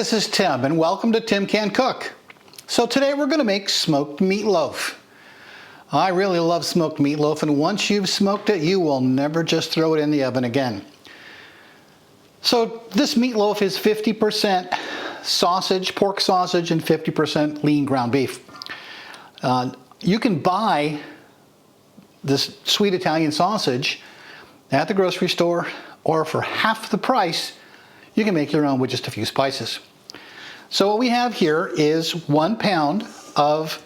this is Tim, and welcome to Tim Can Cook. So today we're going to make smoked meatloaf. I really love smoked meatloaf, and once you've smoked it, you will never just throw it in the oven again. So this meatloaf is 50% sausage, pork sausage, and 50% lean ground beef. You can buy this sweet Italian sausage at the grocery store, or for half the price, you can make your own with just a few spices. So what we have here is 1 pound of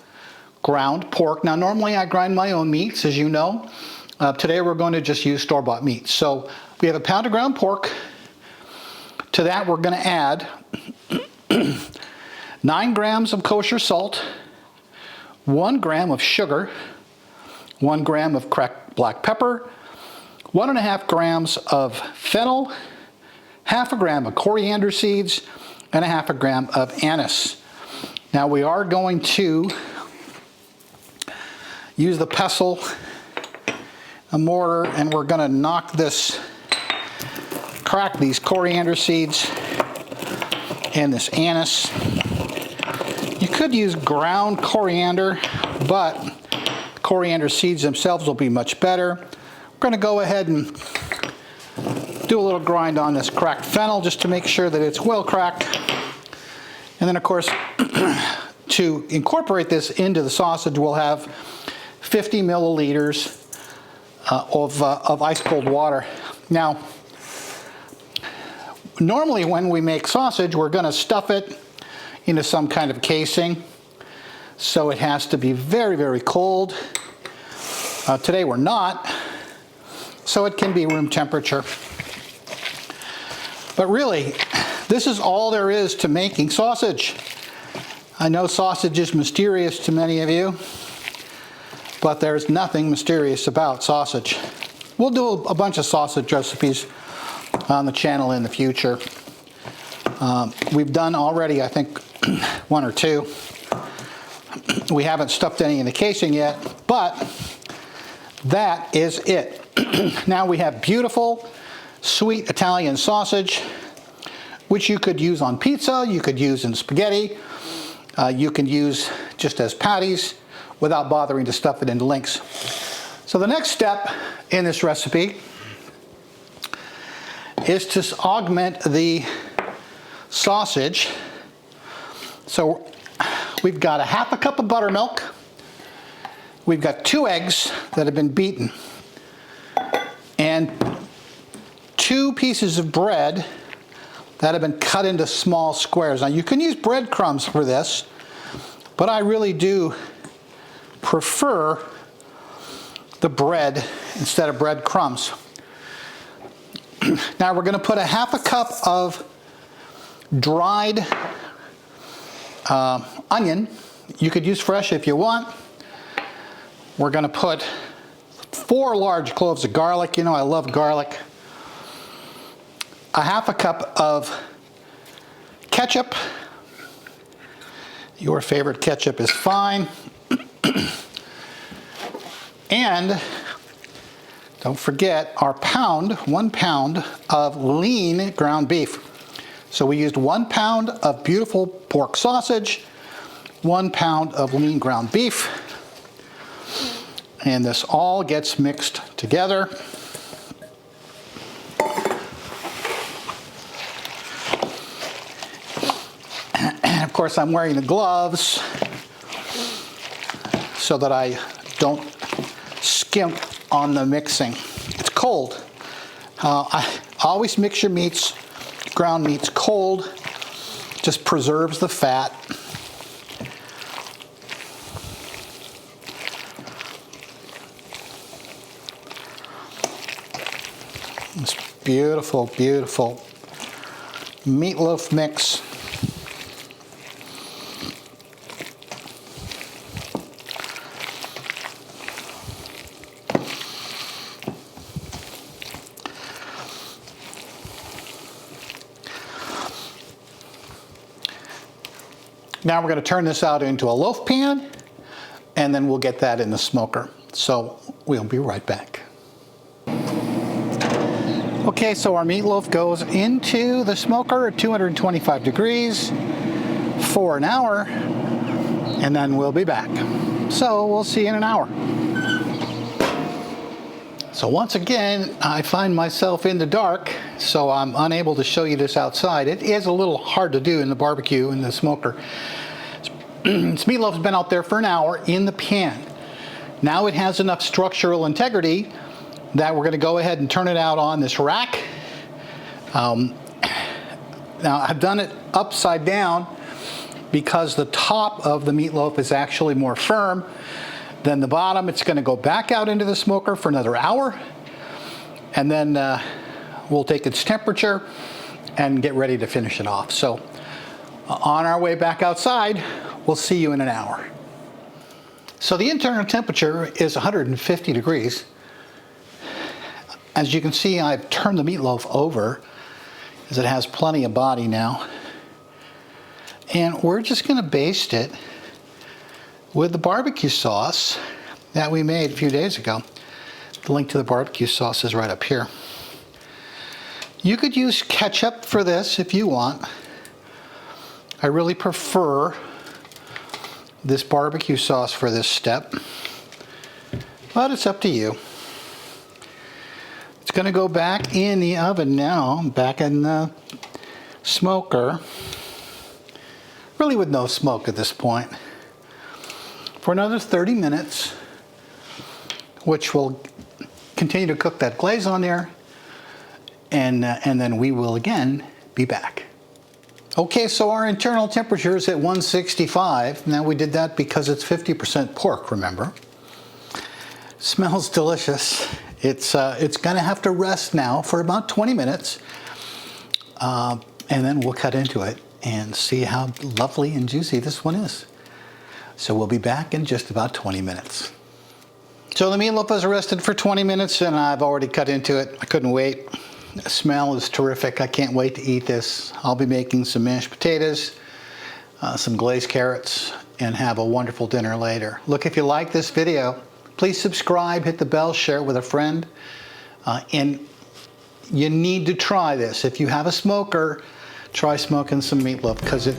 ground pork. Now normally I grind my own meats, as you know. Today we're going to just use store-bought meats. So we have 1 pound of ground pork. To that we're going to add 9 grams of kosher salt, 1 gram of sugar, 1 gram of cracked black pepper, 1.5 grams of fennel, 1/2 gram of coriander seeds, and 1/2 gram of anise. Now we are going to use the pestle, a mortar, and we're going to crack these coriander seeds and this anise. You could use ground coriander, but coriander seeds themselves will be much better. We're going to go ahead and do a little grind on this cracked fennel just to make sure that it's well cracked. And then of course, to incorporate this into the sausage, we'll have 50 milliliters of ice cold water. Now, normally when we make sausage, we're going to stuff it into some kind of casing. So it has to be very, very cold. Today we're not, so it can be room temperature. But really, this is all there is to making sausage. I know sausage is mysterious to many of you, but there's nothing mysterious about sausage. We'll do a bunch of sausage recipes on the channel in the future. We've done already, I think, 1 or 2. We haven't stuffed any in the casing yet, but that is it. Now we have beautiful, sweet Italian sausage, which you could use on pizza, you could use in spaghetti, you can use just as patties without bothering to stuff it into links. So the next step in this recipe is to augment the sausage. So we've got 1/2 cup of buttermilk. We've got 2 eggs that have been beaten, and 2 pieces of bread that have been cut into small squares. Now you can use breadcrumbs for this, but I really do prefer the bread instead of breadcrumbs. Now we're going to put 1/2 cup of dried onion. You could use fresh if you want. We're going to put 4 large cloves of garlic. You know I love garlic. 1/2 cup of ketchup. Your favorite ketchup is fine. And don't forget our 1 pound of lean ground beef. So we used 1 pound of beautiful pork sausage, 1 pound of lean ground beef, and this all gets mixed together. And of course I'm wearing the gloves so that I don't skimp on the mixing. It's cold. I always mix your meats, ground meats, cold. Just preserves the fat. This beautiful, beautiful meatloaf mix. Now we're going to turn this out into a loaf pan, and then we'll get that in the smoker. So we'll be right back. Okay, so our meatloaf goes into the smoker at 225 degrees for an hour, and then we'll be back. So we'll see you in an hour. So once again, I find myself in the dark, so I'm unable to show you this outside. It is a little hard to do in the barbecue, in the smoker. This meatloaf's been out there for an hour in the pan. Now it has enough structural integrity that we're going to go ahead and turn it out on this rack. Now I've done it upside down because the top of the meatloaf is actually more firm than the bottom. It's going to go back out into the smoker for another hour, and then we'll take its temperature and get ready to finish it off. So on our way back outside, we'll see you in an hour. So the internal temperature is 150 degrees. As you can see, I've turned the meatloaf over as it has plenty of body now. And we're just going to baste it with the barbecue sauce that we made a few days ago. The link to the barbecue sauce is right up here. You could use ketchup for this if you want. I really prefer this barbecue sauce for this step, but it's up to you. It's going to go back in the oven now, back in the smoker, really with no smoke at this point, for another 30 minutes, which will continue to cook that glaze on there, and then we will again be back. Okay, so our internal temperature is at 165. Now we did that because it's 50% pork, remember? Smells delicious. It's gonna have to rest now for about 20 minutes, and then we'll cut into it and see how lovely and juicy this one is. So we'll be back in just about 20 minutes. So the meatloaf was rested for 20 minutes and I've already cut into it. I couldn't wait. The smell is terrific. I can't wait to eat this. I'll be making some mashed potatoes, some glazed carrots, and have a wonderful dinner later. Look, if you like this video, please subscribe, hit the bell, share it with a friend. And you need to try this. If you have a smoker, try smoking some meatloaf because it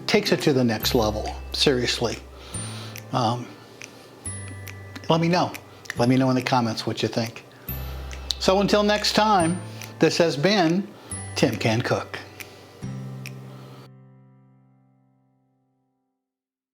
takes it to the next level, seriously. Let me know. Let me know in the comments what you think. So until next time, this has been Tim Can Cook.